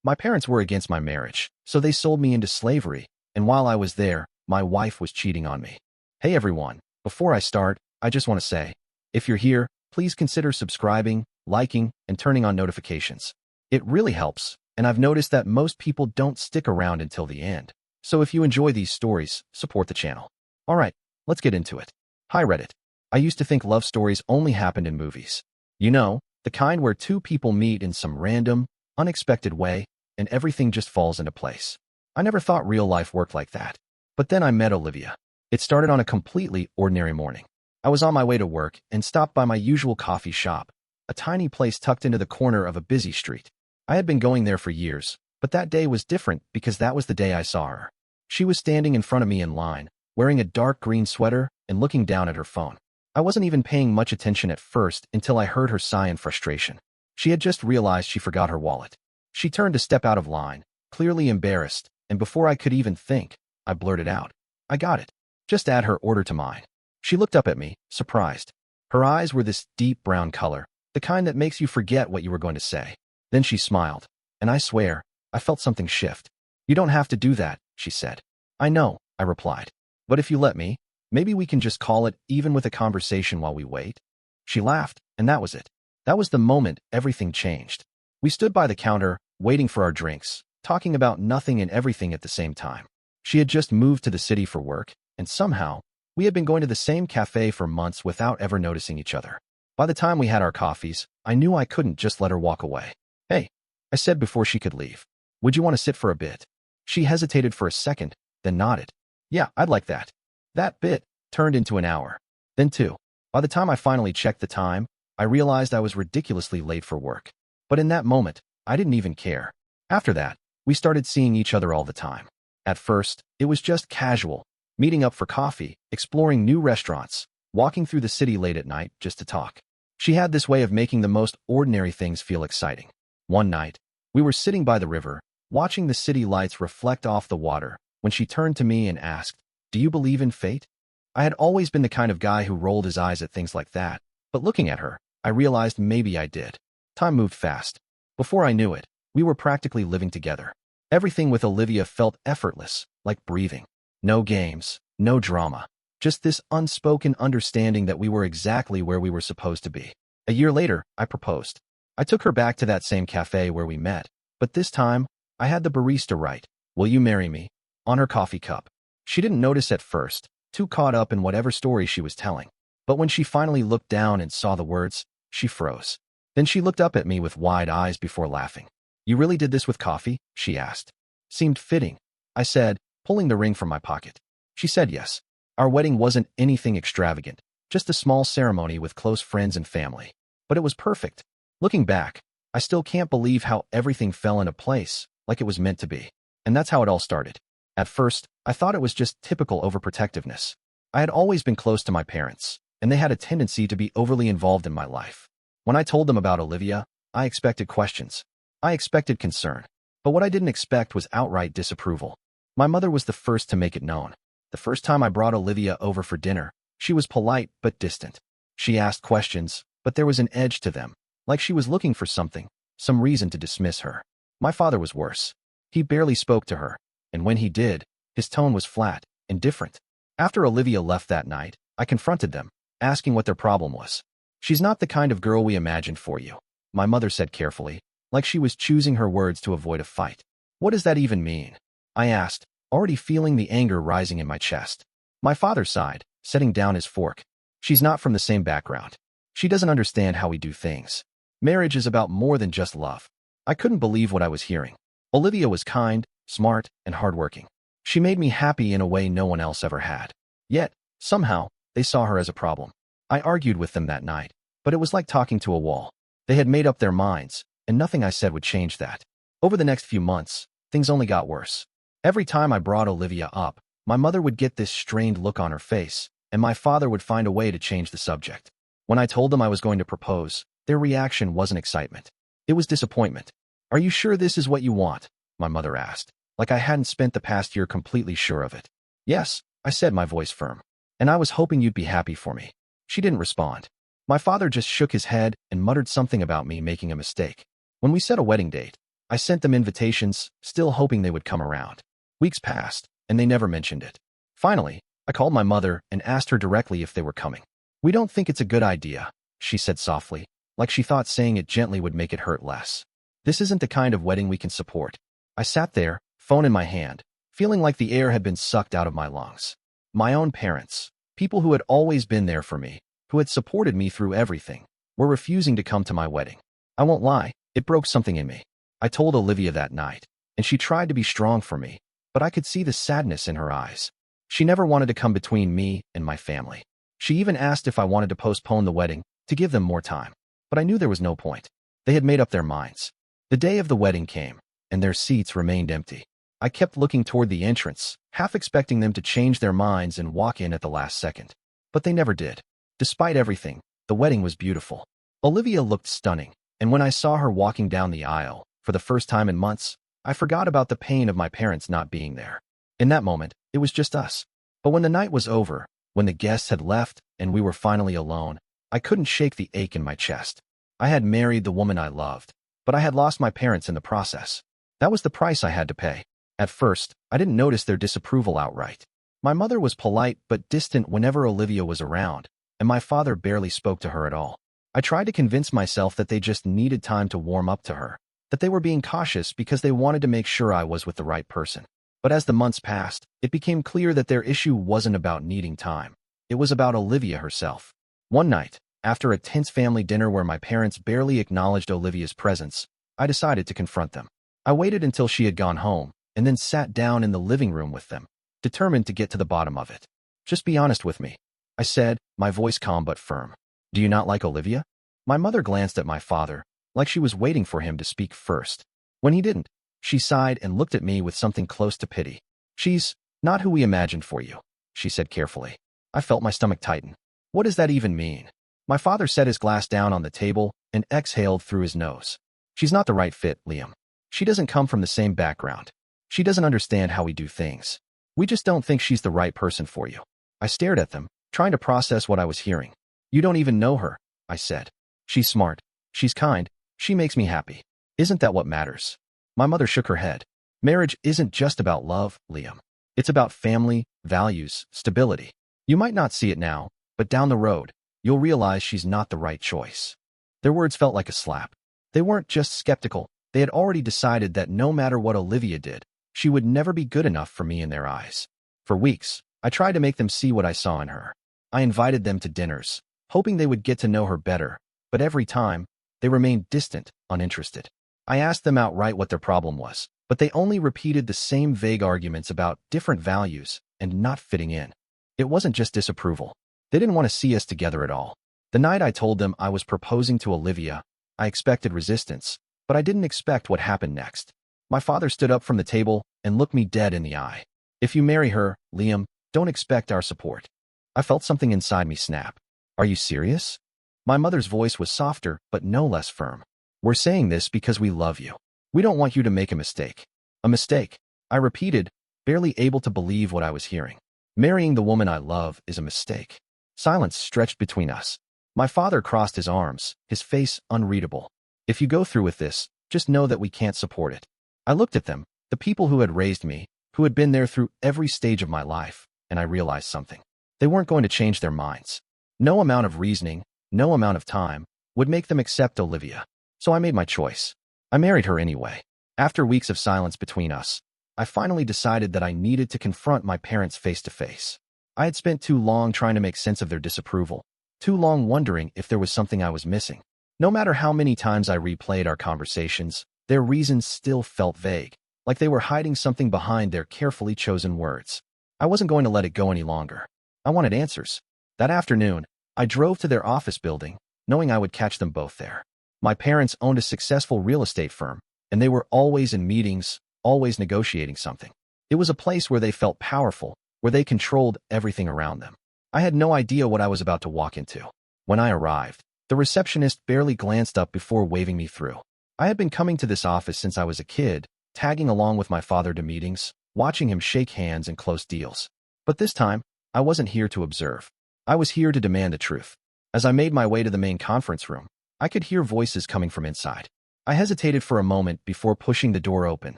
My parents were against my marriage, so they sold me into slavery, and while I was there, my wife was cheating on me. Hey everyone, before I start, I just want to say, if you're here, please consider subscribing, liking, and turning on notifications. It really helps, and I've noticed that most people don't stick around until the end. So if you enjoy these stories, support the channel. Alright, let's get into it. Hi Reddit. I used to think love stories only happened in movies. You know, the kind where two people meet in some random, unexpected way, and everything just falls into place. I never thought real life worked like that. But then I met Olivia. It started on a completely ordinary morning. I was on my way to work and stopped by my usual coffee shop, a tiny place tucked into the corner of a busy street. I had been going there for years, but that day was different because that was the day I saw her. She was standing in front of me in line, wearing a dark green sweater and looking down at her phone. I wasn't even paying much attention at first until I heard her sigh in frustration. She had just realized she forgot her wallet. She turned to step out of line, clearly embarrassed, and before I could even think, I blurted out, "I got it. Just add her order to mine." She looked up at me, surprised. Her eyes were this deep brown color, the kind that makes you forget what you were going to say. Then she smiled, and I swear, I felt something shift. "You don't have to do that," she said. "I know," I replied. "But if you let me, maybe we can just call it even with a conversation while we wait." She laughed, and that was it. That was the moment everything changed. We stood by the counter, waiting for our drinks, talking about nothing and everything at the same time. She had just moved to the city for work, and somehow, we had been going to the same cafe for months without ever noticing each other. By the time we had our coffees, I knew I couldn't just let her walk away. "Hey," I said before she could leave. "Would you want to sit for a bit?" She hesitated for a second, then nodded. "Yeah, I'd like that." That bit turned into an hour, then two. By the time I finally checked the time, I realized I was ridiculously late for work. But in that moment, I didn't even care. After that, we started seeing each other all the time. At first, it was just casual, meeting up for coffee, exploring new restaurants, walking through the city late at night just to talk. She had this way of making the most ordinary things feel exciting. One night, we were sitting by the river, watching the city lights reflect off the water, when she turned to me and asked, "Do you believe in fate?" I had always been the kind of guy who rolled his eyes at things like that, but looking at her, I realized maybe I did. Time moved fast. Before I knew it, we were practically living together. Everything with Olivia felt effortless, like breathing. No games, no drama. Just this unspoken understanding that we were exactly where we were supposed to be. A year later, I proposed. I took her back to that same cafe where we met, but this time, I had the barista write, "Will you marry me?" on her coffee cup. She didn't notice at first, too caught up in whatever story she was telling. But when she finally looked down and saw the words, she froze. Then she looked up at me with wide eyes before laughing. "You really did this with coffee?" she asked. "Seemed fitting," I said, pulling the ring from my pocket. She said yes. Our wedding wasn't anything extravagant, just a small ceremony with close friends and family. But it was perfect. Looking back, I still can't believe how everything fell into place, like it was meant to be. And that's how it all started. At first, I thought it was just typical overprotectiveness. I had always been close to my parents, and they had a tendency to be overly involved in my life. When I told them about Olivia, I expected questions. I expected concern. But what I didn't expect was outright disapproval. My mother was the first to make it known. The first time I brought Olivia over for dinner, she was polite but distant. She asked questions, but there was an edge to them, like she was looking for something, some reason to dismiss her. My father was worse. He barely spoke to her, and when he did, his tone was flat, indifferent. After Olivia left that night, I confronted them, asking what their problem was. "She's not the kind of girl we imagined for you," my mother said carefully, like she was choosing her words to avoid a fight. "What does that even mean?" I asked, already feeling the anger rising in my chest. My father sighed, setting down his fork. "She's not from the same background. She doesn't understand how we do things. Marriage is about more than just love." I couldn't believe what I was hearing. Olivia was kind, smart, and hardworking. She made me happy in a way no one else ever had. Yet, somehow, they saw her as a problem. I argued with them that night, but it was like talking to a wall. They had made up their minds, and nothing I said would change that. Over the next few months, things only got worse. Every time I brought Olivia up, my mother would get this strained look on her face, and my father would find a way to change the subject. When I told them I was going to propose, their reaction wasn't excitement. It was disappointment. "Are you sure this is what you want?" my mother asked, like I hadn't spent the past year completely sure of it. "Yes," I said, my voice firm. "And I was hoping you'd be happy for me." She didn't respond. My father just shook his head and muttered something about me making a mistake. When we set a wedding date, I sent them invitations, still hoping they would come around. Weeks passed, and they never mentioned it. Finally, I called my mother and asked her directly if they were coming. "We don't think it's a good idea," she said softly, like she thought saying it gently would make it hurt less. "This isn't the kind of wedding we can support." I sat there, phone in my hand, feeling like the air had been sucked out of my lungs. My own parents, people who had always been there for me, who had supported me through everything, were refusing to come to my wedding. I won't lie, it broke something in me. I told Olivia that night, and she tried to be strong for me, but I could see the sadness in her eyes. She never wanted to come between me and my family. She even asked if I wanted to postpone the wedding, to give them more time. But I knew there was no point. They had made up their minds. The day of the wedding came, and their seats remained empty. I kept looking toward the entrance, half expecting them to change their minds and walk in at the last second. But they never did. Despite everything, the wedding was beautiful. Olivia looked stunning, and when I saw her walking down the aisle, for the first time in months, I forgot about the pain of my parents not being there. In that moment, it was just us. But when the night was over, when the guests had left and we were finally alone, I couldn't shake the ache in my chest. I had married the woman I loved, but I had lost my parents in the process. That was the price I had to pay. At first, I didn't notice their disapproval outright. My mother was polite but distant whenever Olivia was around, and my father barely spoke to her at all. I tried to convince myself that they just needed time to warm up to her, that they were being cautious because they wanted to make sure I was with the right person. But as the months passed, it became clear that their issue wasn't about needing time. It was about Olivia herself. One night, after a tense family dinner where my parents barely acknowledged Olivia's presence, I decided to confront them. I waited until she had gone home, and then sat down in the living room with them, determined to get to the bottom of it. "Just be honest with me," I said, my voice calm but firm. "Do you not like Olivia?" My mother glanced at my father, like she was waiting for him to speak first. When he didn't, she sighed and looked at me with something close to pity. "She's not who we imagined for you," she said carefully. I felt my stomach tighten. What does that even mean? My father set his glass down on the table and exhaled through his nose. "She's not the right fit, Liam. She doesn't come from the same background. She doesn't understand how we do things. We just don't think she's the right person for you." I stared at them, trying to process what I was hearing. "You don't even know her," I said. "She's smart. She's kind. She makes me happy. Isn't that what matters?" My mother shook her head. "Marriage isn't just about love, Liam. It's about family, values, stability. You might not see it now, but down the road, you'll realize she's not the right choice." Their words felt like a slap. They weren't just skeptical. They had already decided that no matter what Olivia did, she would never be good enough for me in their eyes. For weeks, I tried to make them see what I saw in her. I invited them to dinners, hoping they would get to know her better, but every time, they remained distant, uninterested. I asked them outright what their problem was, but they only repeated the same vague arguments about different values and not fitting in. It wasn't just disapproval. They didn't want to see us together at all. The night I told them I was proposing to Olivia, I expected resistance, but I didn't expect what happened next. My father stood up from the table and looked me dead in the eye. "If you marry her, Liam, don't expect our support." I felt something inside me snap. "Are you serious?" My mother's voice was softer, but no less firm. "We're saying this because we love you. We don't want you to make a mistake." "A mistake," I repeated, barely able to believe what I was hearing. "Marrying the woman I love is a mistake." Silence stretched between us. My father crossed his arms, his face unreadable. "If you go through with this, just know that we can't support it." I looked at them, the people who had raised me, who had been there through every stage of my life, and I realized something. They weren't going to change their minds. No amount of reasoning, no amount of time, would make them accept Olivia. So I made my choice. I married her anyway. After weeks of silence between us, I finally decided that I needed to confront my parents face to face. I had spent too long trying to make sense of their disapproval, too long wondering if there was something I was missing. No matter how many times I replayed our conversations, their reasons still felt vague, like they were hiding something behind their carefully chosen words. I wasn't going to let it go any longer. I wanted answers. That afternoon, I drove to their office building, knowing I would catch them both there. My parents owned a successful real estate firm, and they were always in meetings, always negotiating something. It was a place where they felt powerful, where they controlled everything around them. I had no idea what I was about to walk into. When I arrived, the receptionist barely glanced up before waving me through. I had been coming to this office since I was a kid, tagging along with my father to meetings, watching him shake hands and close deals. But this time, I wasn't here to observe. I was here to demand the truth. As I made my way to the main conference room, I could hear voices coming from inside. I hesitated for a moment before pushing the door open,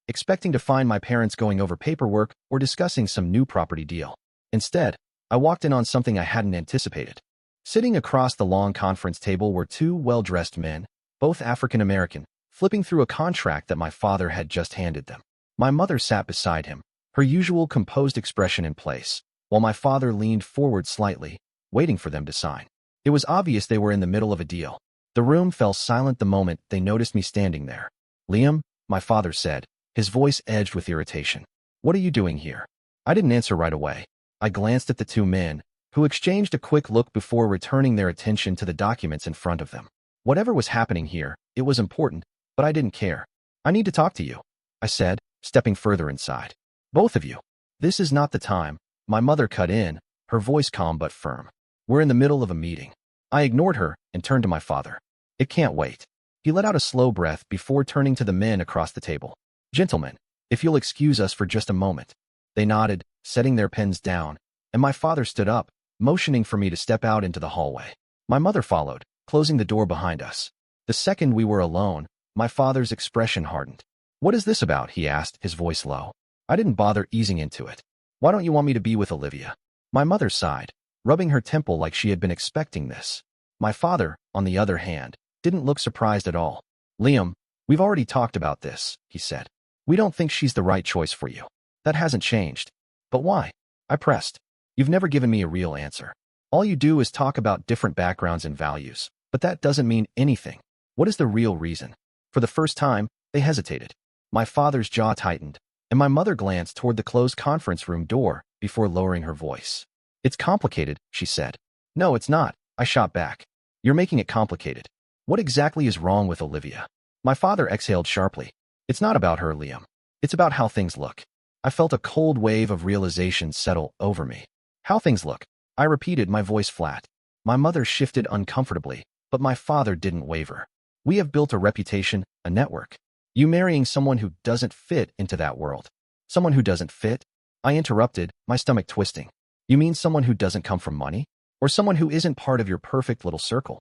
expecting to find my parents going over paperwork or discussing some new property deal. Instead, I walked in on something I hadn't anticipated. Sitting across the long conference table were two well-dressed men, both African American, flipping through a contract that my father had just handed them. My mother sat beside him, her usual composed expression in place, while my father leaned forward slightly, waiting for them to sign. It was obvious they were in the middle of a deal. The room fell silent the moment they noticed me standing there. "Liam," my father said, his voice edged with irritation. "What are you doing here?" I didn't answer right away. I glanced at the two men, who exchanged a quick look before returning their attention to the documents in front of them. Whatever was happening here, it was important, but I didn't care. "I need to talk to you," I said, stepping further inside. "Both of you." "This is not the time," my mother cut in, her voice calm but firm. "We're in the middle of a meeting." I ignored her and turned to my father. "It can't wait." He let out a slow breath before turning to the men across the table. "Gentlemen, if you'll excuse us for just a moment." They nodded, setting their pens down, and my father stood up, motioning for me to step out into the hallway. My mother followed, closing the door behind us. The second we were alone, my father's expression hardened. "What is this about?" he asked, his voice low. I didn't bother easing into it. "Why don't you want me to be with Olivia?" My mother sighed, rubbing her temple like she had been expecting this. My father, on the other hand, didn't look surprised at all. "Liam, we've already talked about this," he said. "We don't think she's the right choice for you." "That hasn't changed." "But why?" I pressed. "You've never given me a real answer. All you do is talk about different backgrounds and values, but that doesn't mean anything. What is the real reason?" For the first time, they hesitated. My father's jaw tightened, and my mother glanced toward the closed conference room door before lowering her voice. "It's complicated," she said. "No, it's not," I shot back. "You're making it complicated. What exactly is wrong with Olivia?" My father exhaled sharply. "It's not about her, Liam. It's about how things look." I felt a cold wave of realization settle over me. "How things look?" I repeated, my voice flat. My mother shifted uncomfortably, but my father didn't waver. "We have built a reputation, a network. You marrying someone who doesn't fit into that world." "Someone who doesn't fit?" I interrupted, my stomach twisting. "You mean someone who doesn't come from money? Or someone who isn't part of your perfect little circle?"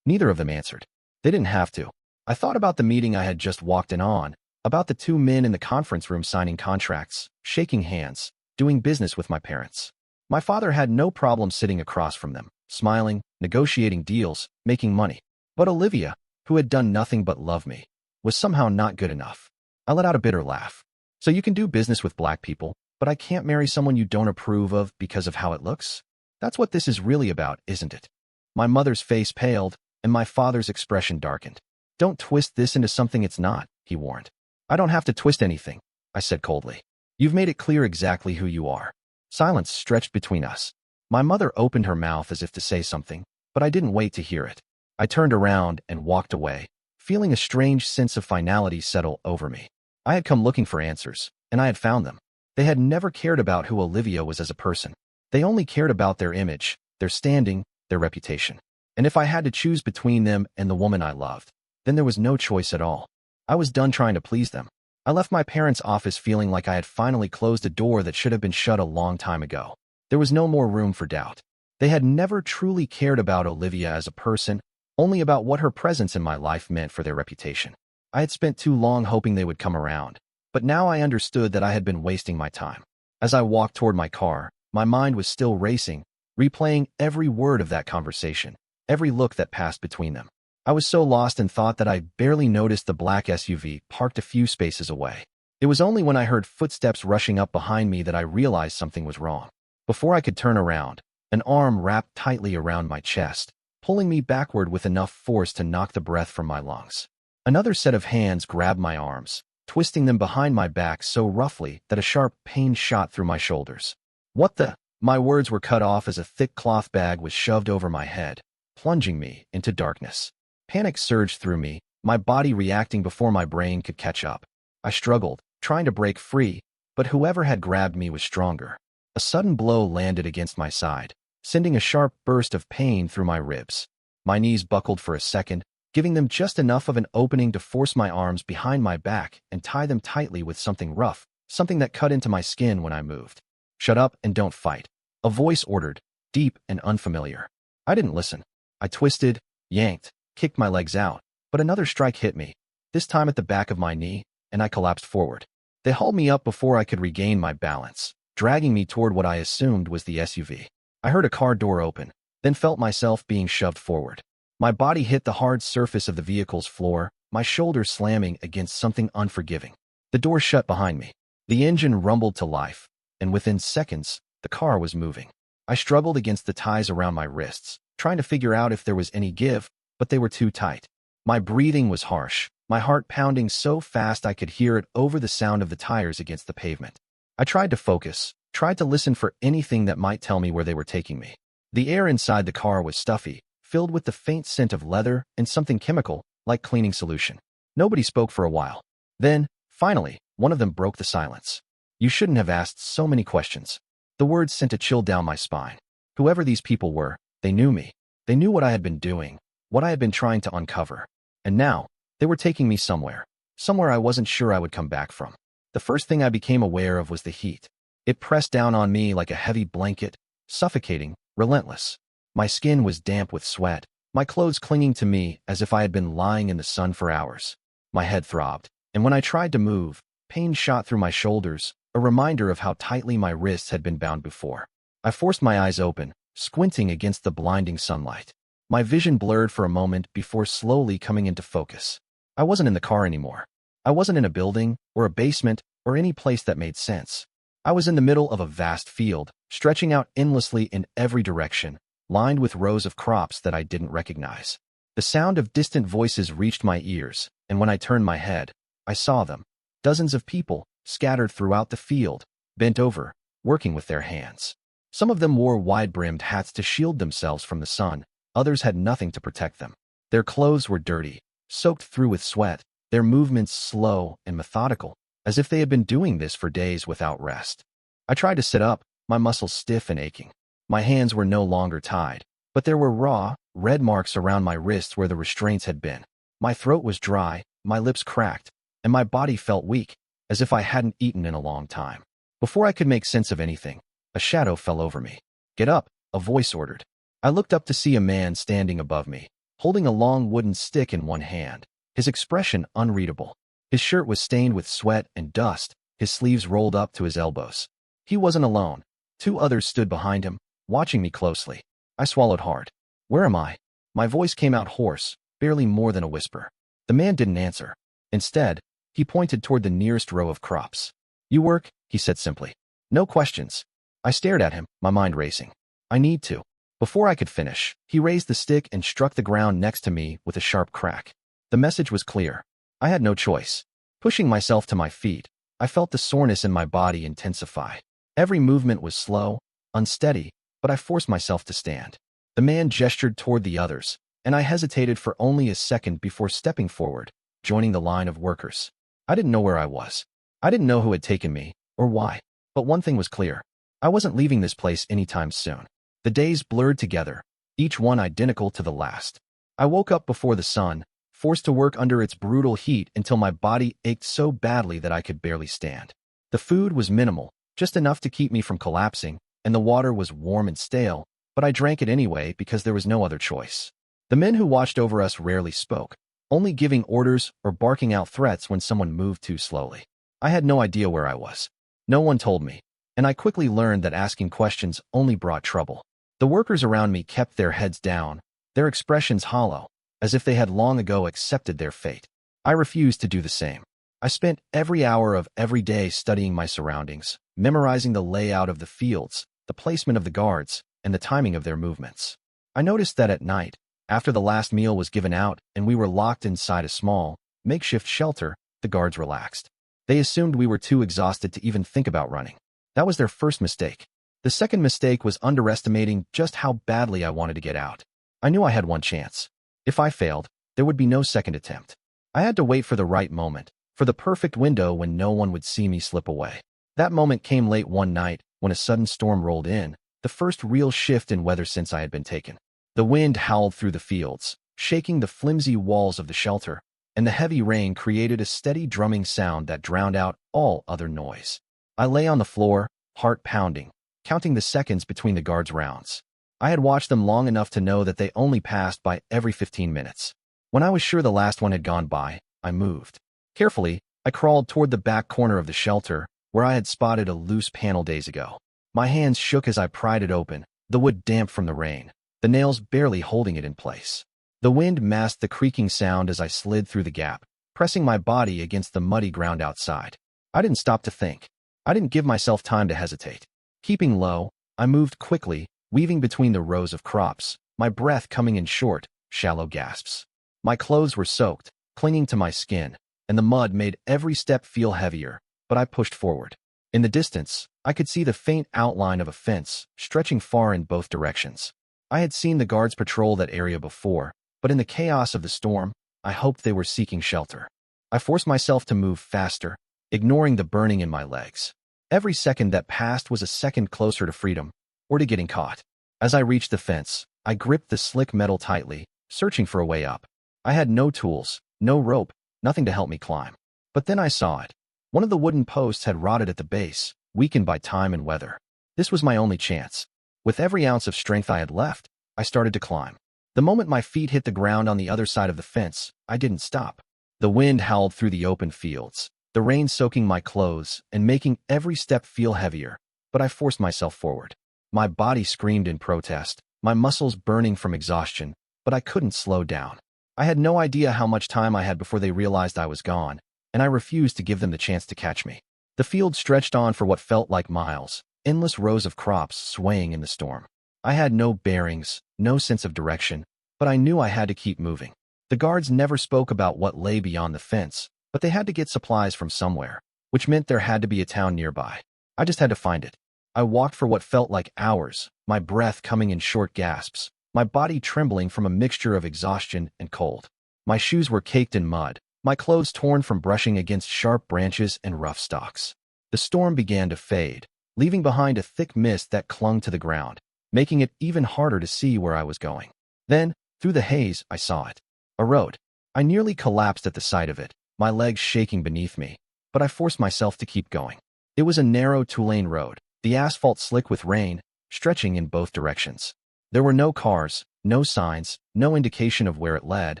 Neither of them answered. They didn't have to. I thought about the meeting I had just walked in on, about the two men in the conference room signing contracts, shaking hands, doing business with my parents. My father had no problem sitting across from them, smiling, negotiating deals, making money. But Olivia, who had done nothing but love me, was somehow not good enough. I let out a bitter laugh. "So you can do business with black people, but I can't marry someone you don't approve of because of how it looks? That's what this is really about, isn't it?" My mother's face paled, and my father's expression darkened. "Don't twist this into something it's not," he warned. "I don't have to twist anything," I said coldly. "You've made it clear exactly who you are." Silence stretched between us. My mother opened her mouth as if to say something, but I didn't wait to hear it. I turned around and walked away, feeling a strange sense of finality settle over me. I had come looking for answers, and I had found them. They had never cared about who Olivia was as a person. They only cared about their image, their standing, their reputation. And if I had to choose between them and the woman I loved, then there was no choice at all. I was done trying to please them. I left my parents' office feeling like I had finally closed a door that should have been shut a long time ago. There was no more room for doubt. They had never truly cared about Olivia as a person, only about what her presence in my life meant for their reputation. I had spent too long hoping they would come around, but now I understood that I had been wasting my time. As I walked toward my car, my mind was still racing, replaying every word of that conversation, every look that passed between them. I was so lost in thought that I barely noticed the black SUV parked a few spaces away. It was only when I heard footsteps rushing up behind me that I realized something was wrong. Before I could turn around, an arm wrapped tightly around my chest, pulling me backward with enough force to knock the breath from my lungs. Another set of hands grabbed my arms, twisting them behind my back so roughly that a sharp pain shot through my shoulders. "What the?" My words were cut off as a thick cloth bag was shoved over my head, plunging me into darkness. Panic surged through me, my body reacting before my brain could catch up. I struggled, trying to break free, but whoever had grabbed me was stronger. A sudden blow landed against my side, sending a sharp burst of pain through my ribs. My knees buckled for a second, giving them just enough of an opening to force my arms behind my back and tie them tightly with something rough, something that cut into my skin when I moved. "Shut up and don't fight," a voice ordered, deep and unfamiliar. I didn't listen. I twisted, yanked, kicked my legs out, but another strike hit me. this time at the back of my knee, and I collapsed forward. They hauled me up before I could regain my balance, dragging me toward what I assumed was the SUV. I heard a car door open, then felt myself being shoved forward. My body hit the hard surface of the vehicle's floor, my shoulders slamming against something unforgiving. The door shut behind me. The engine rumbled to life, and within seconds, the car was moving. I struggled against the ties around my wrists, trying to figure out if there was any give, but they were too tight. My breathing was harsh, my heart pounding so fast I could hear it over the sound of the tires against the pavement. I tried to focus, tried to listen for anything that might tell me where they were taking me. The air inside the car was stuffy, filled with the faint scent of leather and something chemical, like cleaning solution. Nobody spoke for a while. Then, finally, one of them broke the silence. "You shouldn't have asked so many questions." The words sent a chill down my spine. Whoever these people were, they knew me. They knew what I had been doing, what I had been trying to uncover. And now, they were taking me somewhere. Somewhere I wasn't sure I would come back from. The first thing I became aware of was the heat. It pressed down on me like a heavy blanket, suffocating, relentless. My skin was damp with sweat, my clothes clinging to me as if I had been lying in the sun for hours. My head throbbed, and when I tried to move, pain shot through my shoulders, a reminder of how tightly my wrists had been bound before. I forced my eyes open, squinting against the blinding sunlight. My vision blurred for a moment before slowly coming into focus. I wasn't in the car anymore. I wasn't in a building, or a basement, or any place that made sense. I was in the middle of a vast field, stretching out endlessly in every direction, lined with rows of crops that I didn't recognize. The sound of distant voices reached my ears, and when I turned my head, I saw them. Dozens of people, scattered throughout the field, bent over, working with their hands. Some of them wore wide-brimmed hats to shield themselves from the sun, others had nothing to protect them. Their clothes were dirty, soaked through with sweat, their movements slow and methodical, as if they had been doing this for days without rest. I tried to sit up, my muscles stiff and aching. My hands were no longer tied, but there were raw, red marks around my wrists where the restraints had been. My throat was dry, my lips cracked, and my body felt weak, as if I hadn't eaten in a long time. Before I could make sense of anything, a shadow fell over me. "Get up," a voice ordered. I looked up to see a man standing above me, holding a long wooden stick in one hand, his expression unreadable. His shirt was stained with sweat and dust, his sleeves rolled up to his elbows. He wasn't alone. 2 others stood behind him, watching me closely. I swallowed hard. "Where am I?" My voice came out hoarse, barely more than a whisper. The man didn't answer. Instead, he pointed toward the nearest row of crops. "You work," he said simply. "No questions." I stared at him, my mind racing. "I need to." Before I could finish, he raised the stick and struck the ground next to me with a sharp crack. The message was clear. I had no choice. Pushing myself to my feet, I felt the soreness in my body intensify. Every movement was slow, unsteady, but I forced myself to stand. The man gestured toward the others, and I hesitated for only a second before stepping forward, joining the line of workers. I didn't know where I was. I didn't know who had taken me, or why. But one thing was clear. I wasn't leaving this place anytime soon. The days blurred together, each one identical to the last. I woke up before the sun, forced to work under its brutal heat until my body ached so badly that I could barely stand. The food was minimal, just enough to keep me from collapsing, and the water was warm and stale, but I drank it anyway because there was no other choice. The men who watched over us rarely spoke, only giving orders or barking out threats when someone moved too slowly. I had no idea where I was. No one told me, and I quickly learned that asking questions only brought trouble. The workers around me kept their heads down, their expressions hollow, as if they had long ago accepted their fate. I refused to do the same. I spent every hour of every day studying my surroundings, memorizing the layout of the fields, the placement of the guards, and the timing of their movements. I noticed that at night, after the last meal was given out and we were locked inside a small, makeshift shelter, the guards relaxed. They assumed we were too exhausted to even think about running. That was their first mistake. The second mistake was underestimating just how badly I wanted to get out. I knew I had one chance. If I failed, there would be no second attempt. I had to wait for the right moment, for the perfect window when no one would see me slip away. That moment came late one night when a sudden storm rolled in, the first real shift in weather since I had been taken. The wind howled through the fields, shaking the flimsy walls of the shelter, and the heavy rain created a steady drumming sound that drowned out all other noise. I lay on the floor, heart pounding, counting the seconds between the guards' rounds. I had watched them long enough to know that they only passed by every 15 minutes. When I was sure the last one had gone by, I moved. Carefully, I crawled toward the back corner of the shelter, where I had spotted a loose panel days ago. My hands shook as I pried it open, the wood damp from the rain, the nails barely holding it in place. The wind masked the creaking sound as I slid through the gap, pressing my body against the muddy ground outside. I didn't stop to think. I didn't give myself time to hesitate. Keeping low, I moved quickly, weaving between the rows of crops, my breath coming in short, shallow gasps. My clothes were soaked, clinging to my skin, and the mud made every step feel heavier, but I pushed forward. In the distance, I could see the faint outline of a fence, stretching far in both directions. I had seen the guards patrol that area before, but in the chaos of the storm, I hoped they were seeking shelter. I forced myself to move faster, ignoring the burning in my legs. Every second that passed was a second closer to freedom, or to getting caught. As I reached the fence, I gripped the slick metal tightly, searching for a way up. I had no tools, no rope, nothing to help me climb. But then I saw it. One of the wooden posts had rotted at the base, weakened by time and weather. This was my only chance. With every ounce of strength I had left, I started to climb. The moment my feet hit the ground on the other side of the fence, I didn't stop. The wind howled through the open fields, the rain soaking my clothes and making every step feel heavier, but I forced myself forward. My body screamed in protest, my muscles burning from exhaustion, but I couldn't slow down. I had no idea how much time I had before they realized I was gone, and I refused to give them the chance to catch me. The field stretched on for what felt like miles, endless rows of crops swaying in the storm. I had no bearings, no sense of direction, but I knew I had to keep moving. The guards never spoke about what lay beyond the fence, but they had to get supplies from somewhere, which meant there had to be a town nearby. I just had to find it. I walked for what felt like hours, my breath coming in short gasps, my body trembling from a mixture of exhaustion and cold. My shoes were caked in mud, my clothes torn from brushing against sharp branches and rough stalks. The storm began to fade, leaving behind a thick mist that clung to the ground, making it even harder to see where I was going. Then, through the haze, I saw it. A road. I nearly collapsed at the sight of it, my legs shaking beneath me, but I forced myself to keep going. It was a narrow two-lane road, the asphalt slick with rain, stretching in both directions. There were no cars, no signs, no indication of where it led,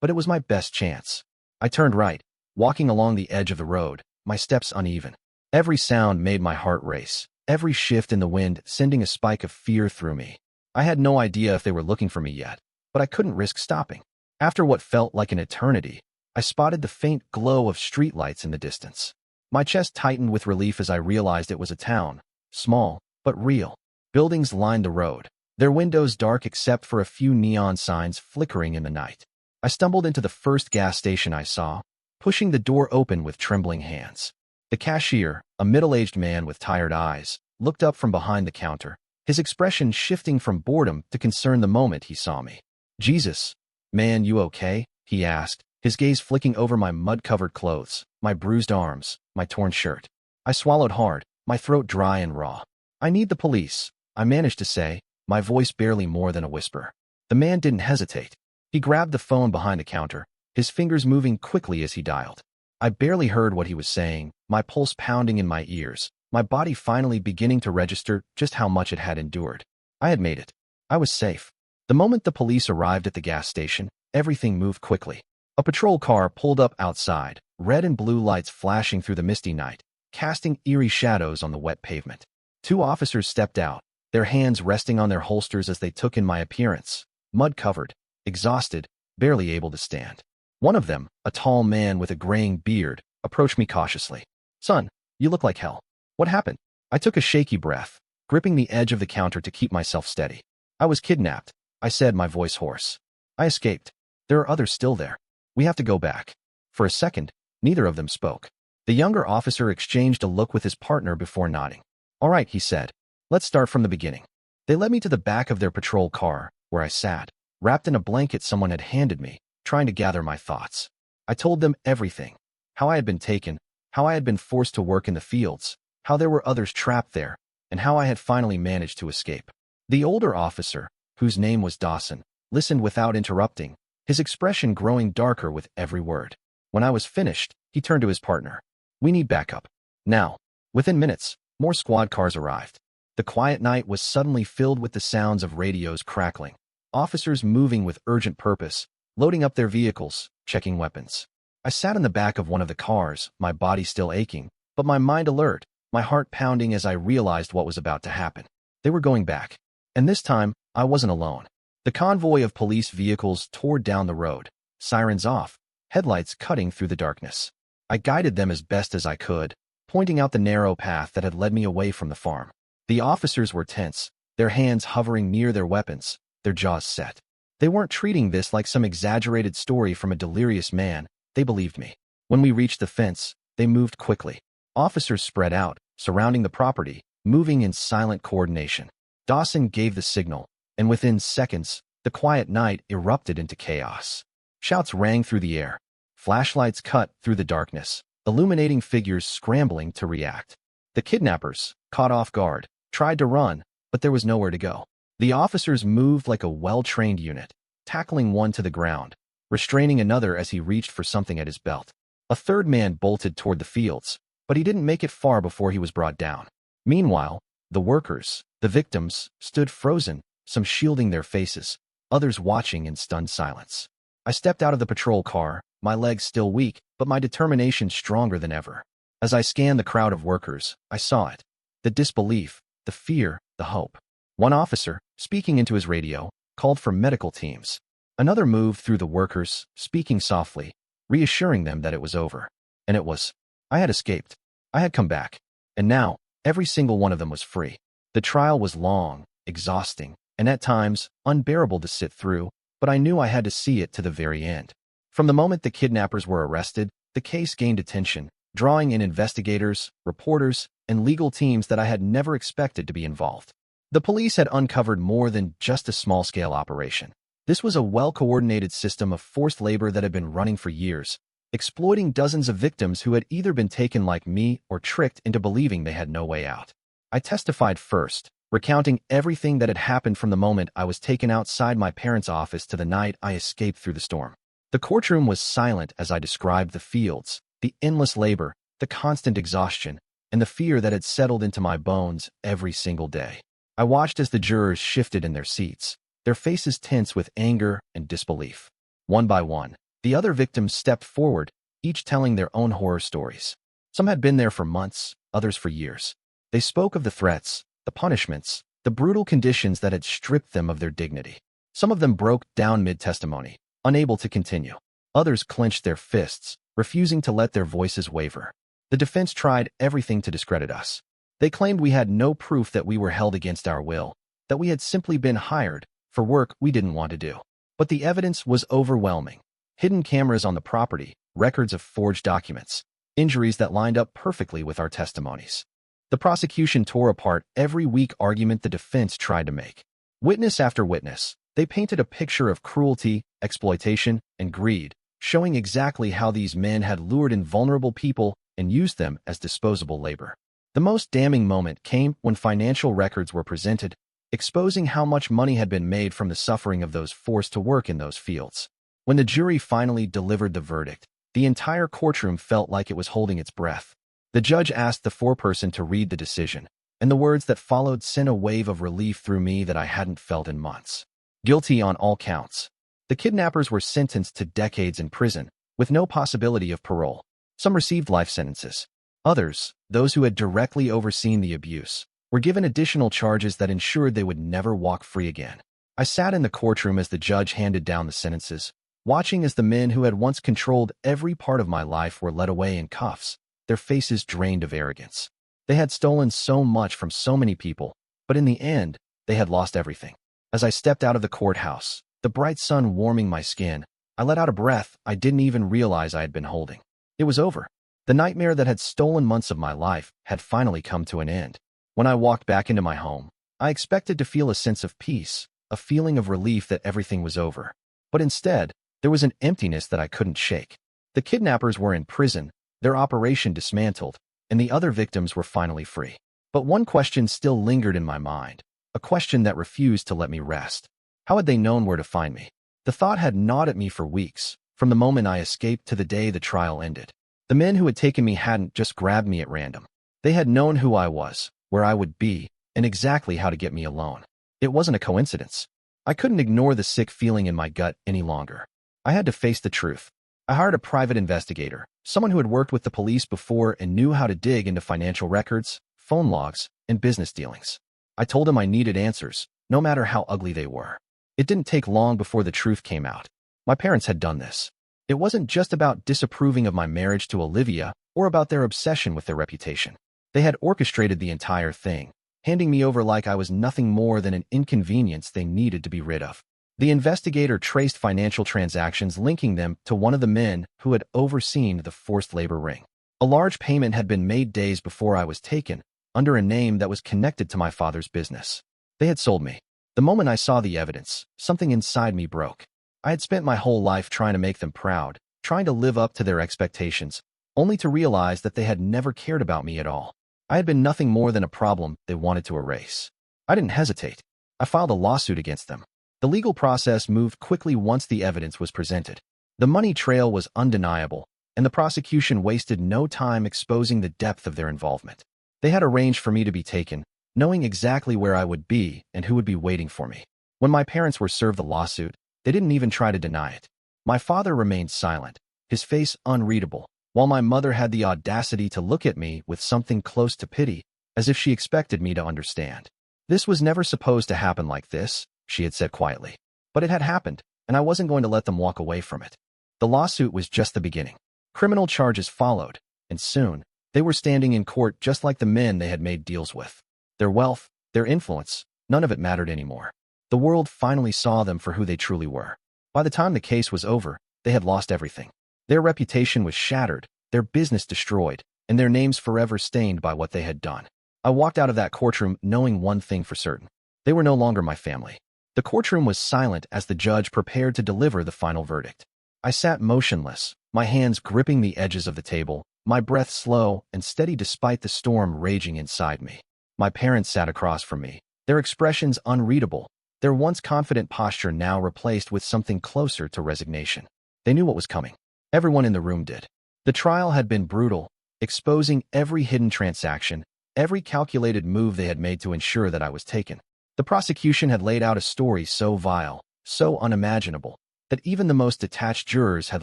but it was my best chance. I turned right, walking along the edge of the road, my steps uneven. Every sound made my heart race, every shift in the wind sending a spike of fear through me. I had no idea if they were looking for me yet, but I couldn't risk stopping. After what felt like an eternity, I spotted the faint glow of streetlights in the distance. My chest tightened with relief as I realized it was a town, small, but real. Buildings lined the road, their windows dark except for a few neon signs flickering in the night. I stumbled into the first gas station I saw, pushing the door open with trembling hands. The cashier, a middle-aged man with tired eyes, looked up from behind the counter, his expression shifting from boredom to concern the moment he saw me. "Jesus, man, you okay?" he asked, his gaze flicking over my mud-covered clothes, my bruised arms, my torn shirt. I swallowed hard, my throat dry and raw. "I need the police," I managed to say, my voice barely more than a whisper. The man didn't hesitate. He grabbed the phone behind the counter, his fingers moving quickly as he dialed. I barely heard what he was saying, my pulse pounding in my ears, my body finally beginning to register just how much it had endured. I had made it. I was safe. The moment the police arrived at the gas station, everything moved quickly. A patrol car pulled up outside, red and blue lights flashing through the misty night, casting eerie shadows on the wet pavement. Two officers stepped out, their hands resting on their holsters as they took in my appearance, mud-covered, exhausted, barely able to stand. One of them, a tall man with a graying beard, approached me cautiously. "Son, you look like hell. What happened?" I took a shaky breath, gripping the edge of the counter to keep myself steady. "I was kidnapped," I said, my voice hoarse. "I escaped. There are others still there. We have to go back." For a second, neither of them spoke. The younger officer exchanged a look with his partner before nodding. "All right," he said. "Let's start from the beginning." They led me to the back of their patrol car, where I sat, wrapped in a blanket someone had handed me, trying to gather my thoughts. I told them everything. How I had been taken, how I had been forced to work in the fields, how there were others trapped there, and how I had finally managed to escape. The older officer, whose name was Dawson, listened without interrupting, his expression growing darker with every word. When I was finished, he turned to his partner. "We need backup. Now." Within minutes, more squad cars arrived. The quiet night was suddenly filled with the sounds of radios crackling, officers moving with urgent purpose, loading up their vehicles, checking weapons. I sat in the back of one of the cars, my body still aching, but my mind alert, my heart pounding as I realized what was about to happen. They were going back. And this time, I wasn't alone. The convoy of police vehicles tore down the road, sirens off, headlights cutting through the darkness. I guided them as best as I could, pointing out the narrow path that had led me away from the farm. The officers were tense, their hands hovering near their weapons, their jaws set. They weren't treating this like some exaggerated story from a delirious man. They believed me. When we reached the fence, they moved quickly. Officers spread out, surrounding the property, moving in silent coordination. Dawson gave the signal, and within seconds, the quiet night erupted into chaos. Shouts rang through the air. Flashlights cut through the darkness, illuminating figures scrambling to react. The kidnappers, caught off guard, tried to run, but there was nowhere to go. The officers moved like a well-trained unit, tackling one to the ground, restraining another as he reached for something at his belt. A third man bolted toward the fields, but he didn't make it far before he was brought down. Meanwhile, the workers, the victims, stood frozen, some shielding their faces, others watching in stunned silence. I stepped out of the patrol car, my legs still weak, but my determination stronger than ever. As I scanned the crowd of workers, I saw it. The disbelief, the fear, the hope. One officer, speaking into his radio, called for medical teams. Another moved through the workers, speaking softly, reassuring them that it was over. And it was. I had escaped. I had come back. And now, every single one of them was free. The trial was long, exhausting, and at times, unbearable to sit through, but I knew I had to see it to the very end. From the moment the kidnappers were arrested, the case gained attention, drawing in investigators, reporters, and legal teams that I had never expected to be involved. The police had uncovered more than just a small-scale operation. This was a well-coordinated system of forced labor that had been running for years, exploiting dozens of victims who had either been taken like me or tricked into believing they had no way out. I testified first, recounting everything that had happened from the moment I was taken outside my parents' office to the night I escaped through the storm. The courtroom was silent as I described the fields, the endless labor, the constant exhaustion, and the fear that had settled into my bones every single day. I watched as the jurors shifted in their seats, their faces tense with anger and disbelief. One by one, the other victims stepped forward, each telling their own horror stories. Some had been there for months, others for years. They spoke of the threats, the punishments, the brutal conditions that had stripped them of their dignity. Some of them broke down mid-testimony, unable to continue. Others clenched their fists, refusing to let their voices waver. The defense tried everything to discredit us. They claimed we had no proof that we were held against our will, that we had simply been hired for work we didn't want to do. But the evidence was overwhelming. Hidden cameras on the property, records of forged documents, injuries that lined up perfectly with our testimonies. The prosecution tore apart every weak argument the defense tried to make. Witness after witness, they painted a picture of cruelty, exploitation, and greed, showing exactly how these men had lured in vulnerable people and used them as disposable labor. The most damning moment came when financial records were presented, exposing how much money had been made from the suffering of those forced to work in those fields. When the jury finally delivered the verdict, the entire courtroom felt like it was holding its breath. The judge asked the foreperson to read the decision, and the words that followed sent a wave of relief through me that I hadn't felt in months. Guilty on all counts. The kidnappers were sentenced to decades in prison, with no possibility of parole. Some received life sentences. Others, those who had directly overseen the abuse, were given additional charges that ensured they would never walk free again. I sat in the courtroom as the judge handed down the sentences, watching as the men who had once controlled every part of my life were led away in cuffs, their faces drained of arrogance. They had stolen so much from so many people, but in the end, they had lost everything. As I stepped out of the courthouse, the bright sun warming my skin, I let out a breath I didn't even realize I had been holding. It was over. The nightmare that had stolen months of my life had finally come to an end. When I walked back into my home, I expected to feel a sense of peace, a feeling of relief that everything was over. But instead, there was an emptiness that I couldn't shake. The kidnappers were in prison, their operation dismantled, and the other victims were finally free. But one question still lingered in my mind, a question that refused to let me rest. How had they known where to find me? The thought had gnawed at me for weeks, from the moment I escaped to the day the trial ended. The men who had taken me hadn't just grabbed me at random. They had known who I was, where I would be, and exactly how to get me alone. It wasn't a coincidence. I couldn't ignore the sick feeling in my gut any longer. I had to face the truth. I hired a private investigator, someone who had worked with the police before and knew how to dig into financial records, phone logs, and business dealings. I told him I needed answers, no matter how ugly they were. It didn't take long before the truth came out. My parents had done this. It wasn't just about disapproving of my marriage to Olivia or about their obsession with their reputation. They had orchestrated the entire thing, handing me over like I was nothing more than an inconvenience they needed to be rid of. The investigator traced financial transactions linking them to one of the men who had overseen the forced labor ring. A large payment had been made days before I was taken, under a name that was connected to my father's business. They had sold me. The moment I saw the evidence, something inside me broke. I had spent my whole life trying to make them proud, trying to live up to their expectations, only to realize that they had never cared about me at all. I had been nothing more than a problem they wanted to erase. I didn't hesitate. I filed a lawsuit against them. The legal process moved quickly once the evidence was presented. The money trail was undeniable, and the prosecution wasted no time exposing the depth of their involvement. They had arranged for me to be taken, knowing exactly where I would be and who would be waiting for me. When my parents were served the lawsuit, they didn't even try to deny it. My father remained silent, his face unreadable, while my mother had the audacity to look at me with something close to pity, as if she expected me to understand. This was never supposed to happen like this, she had said quietly. But it had happened, and I wasn't going to let them walk away from it. The lawsuit was just the beginning. Criminal charges followed, and soon, they were standing in court just like the men they had made deals with. Their wealth, their influence, none of it mattered anymore. The world finally saw them for who they truly were. By the time the case was over, they had lost everything. Their reputation was shattered, their business destroyed, and their names forever stained by what they had done. I walked out of that courtroom knowing one thing for certain. They were no longer my family. The courtroom was silent as the judge prepared to deliver the final verdict. I sat motionless, my hands gripping the edges of the table, my breath slow and steady despite the storm raging inside me. My parents sat across from me, their expressions unreadable, their once confident posture now replaced with something closer to resignation. They knew what was coming. Everyone in the room did. The trial had been brutal, exposing every hidden transaction, every calculated move they had made to ensure that I was taken. The prosecution had laid out a story so vile, so unimaginable, that even the most detached jurors had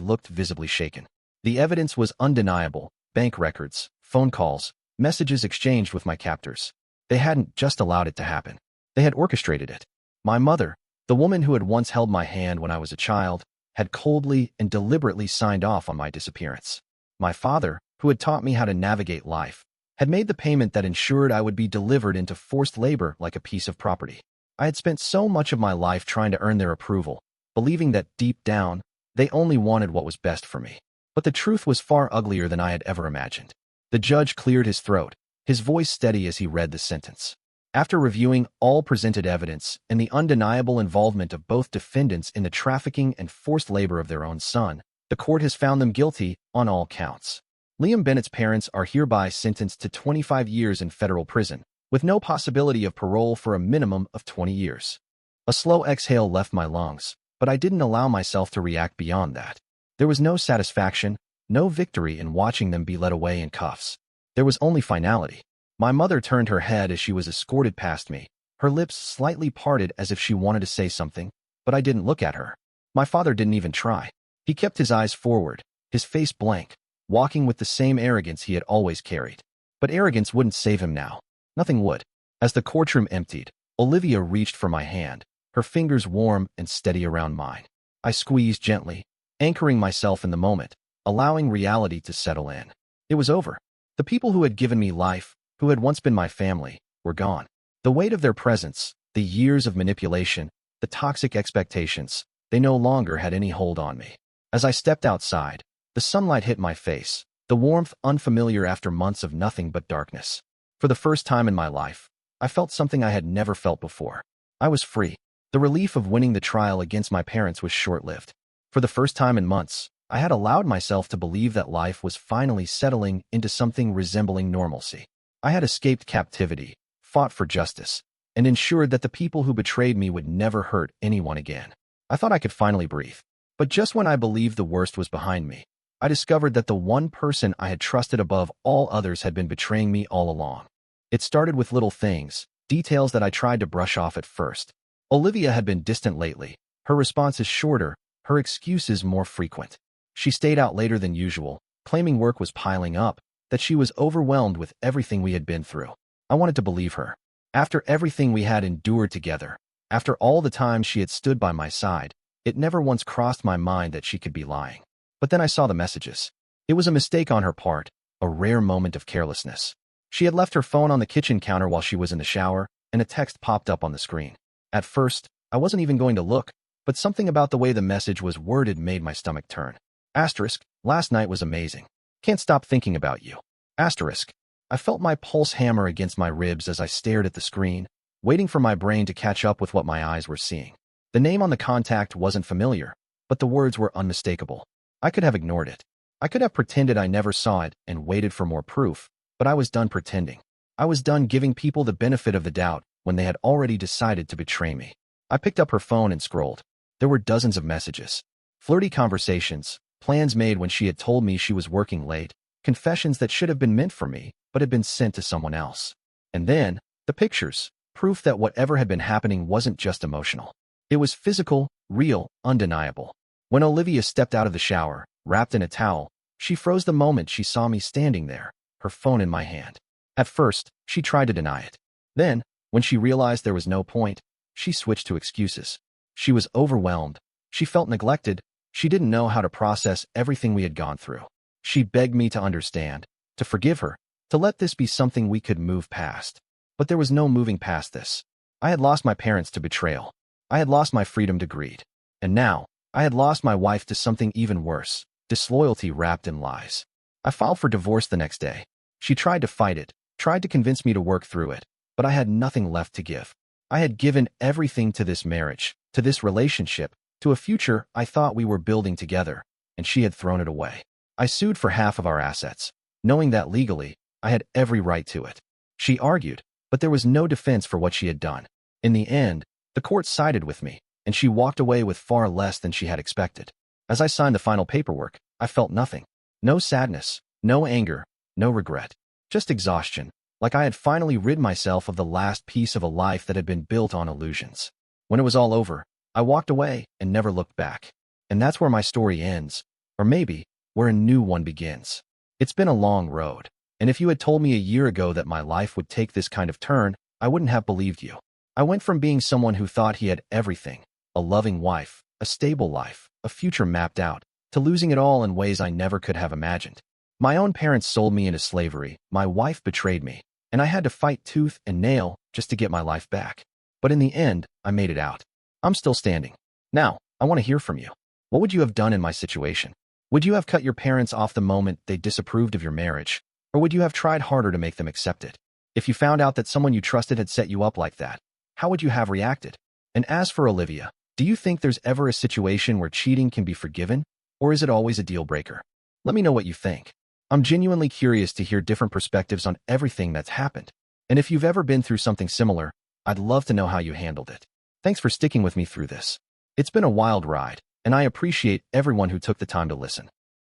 looked visibly shaken. The evidence was undeniable: bank records, phone calls, messages exchanged with my captors. They hadn't just allowed it to happen. They had orchestrated it. My mother, the woman who had once held my hand when I was a child, had coldly and deliberately signed off on my disappearance. My father, who had taught me how to navigate life, had made the payment that ensured I would be delivered into forced labor like a piece of property. I had spent so much of my life trying to earn their approval, believing that deep down, they only wanted what was best for me. But the truth was far uglier than I had ever imagined. The judge cleared his throat, his voice steady as he read the sentence. After reviewing all presented evidence and the undeniable involvement of both defendants in the trafficking and forced labor of their own son, the court has found them guilty on all counts. Liam Bennett's parents are hereby sentenced to 25 years in federal prison, with no possibility of parole for a minimum of 20 years. A slow exhale left my lungs, but I didn't allow myself to react beyond that. There was no satisfaction, no victory in watching them be led away in cuffs. There was only finality. My mother turned her head as she was escorted past me, her lips slightly parted as if she wanted to say something, but I didn't look at her. My father didn't even try. He kept his eyes forward, his face blank, walking with the same arrogance he had always carried. But arrogance wouldn't save him now. Nothing would. As the courtroom emptied, Olivia reached for my hand, her fingers warm and steady around mine. I squeezed gently, anchoring myself in the moment, allowing reality to settle in. It was over. The people who had given me life, who had once been my family, were gone. The weight of their presence, the years of manipulation, the toxic expectations, they no longer had any hold on me. As I stepped outside, the sunlight hit my face, the warmth unfamiliar after months of nothing but darkness. For the first time in my life, I felt something I had never felt before. I was free. The relief of winning the trial against my parents was short-lived. For the first time in months, I had allowed myself to believe that life was finally settling into something resembling normalcy. I had escaped captivity, fought for justice, and ensured that the people who betrayed me would never hurt anyone again. I thought I could finally breathe. But just when I believed the worst was behind me, I discovered that the one person I had trusted above all others had been betraying me all along. It started with little things, details that I tried to brush off at first. Olivia had been distant lately, her responses shorter, her excuses more frequent. She stayed out later than usual, claiming work was piling up, that she was overwhelmed with everything we had been through. I wanted to believe her. After everything we had endured together, after all the time she had stood by my side, it never once crossed my mind that she could be lying. But then I saw the messages. It was a mistake on her part, a rare moment of carelessness. She had left her phone on the kitchen counter while she was in the shower, and a text popped up on the screen. At first, I wasn't even going to look, but something about the way the message was worded made my stomach turn. Asterisk, last night was amazing. Can't stop thinking about you. Asterisk. I felt my pulse hammer against my ribs as I stared at the screen, waiting for my brain to catch up with what my eyes were seeing. The name on the contact wasn't familiar, but the words were unmistakable. I could have ignored it. I could have pretended I never saw it and waited for more proof, but I was done pretending. I was done giving people the benefit of the doubt when they had already decided to betray me. I picked up her phone and scrolled. There were dozens of messages. Flirty conversations, plans made when she had told me she was working late, confessions that should have been meant for me but had been sent to someone else. And then, the pictures, proof that whatever had been happening wasn't just emotional. It was physical, real, undeniable. When Olivia stepped out of the shower, wrapped in a towel, she froze the moment she saw me standing there, her phone in my hand. At first, she tried to deny it. Then, when she realized there was no point, she switched to excuses. She was overwhelmed. She felt neglected. She didn't know how to process everything we had gone through. She begged me to understand, to forgive her, to let this be something we could move past. But there was no moving past this. I had lost my parents to betrayal. I had lost my freedom to greed. And now, I had lost my wife to something even worse, disloyalty wrapped in lies. I filed for divorce the next day. She tried to fight it, tried to convince me to work through it, but I had nothing left to give. I had given everything to this marriage, to this relationship, to a future I thought we were building together, and she had thrown it away. I sued for half of our assets, knowing that legally, I had every right to it. She argued, but there was no defense for what she had done. In the end, the court sided with me, and she walked away with far less than she had expected. As I signed the final paperwork, I felt nothing. No sadness, no anger, no regret. Just exhaustion, like I had finally rid myself of the last piece of a life that had been built on illusions. When it was all over, I walked away and never looked back. And that's where my story ends, or maybe where a new one begins. It's been a long road, and if you had told me a year ago that my life would take this kind of turn, I wouldn't have believed you. I went from being someone who thought he had everything, a loving wife, a stable life, a future mapped out, to losing it all in ways I never could have imagined. My own parents sold me into slavery, my wife betrayed me, and I had to fight tooth and nail just to get my life back. But in the end, I made it out. I'm still standing. Now, I want to hear from you. What would you have done in my situation? Would you have cut your parents off the moment they disapproved of your marriage? Or would you have tried harder to make them accept it? If you found out that someone you trusted had set you up like that, how would you have reacted? And as for Olivia, do you think there's ever a situation where cheating can be forgiven? Or is it always a deal breaker? Let me know what you think. I'm genuinely curious to hear different perspectives on everything that's happened. And if you've ever been through something similar, I'd love to know how you handled it. Thanks for sticking with me through this. It's been a wild ride, and I appreciate everyone who took the time to listen.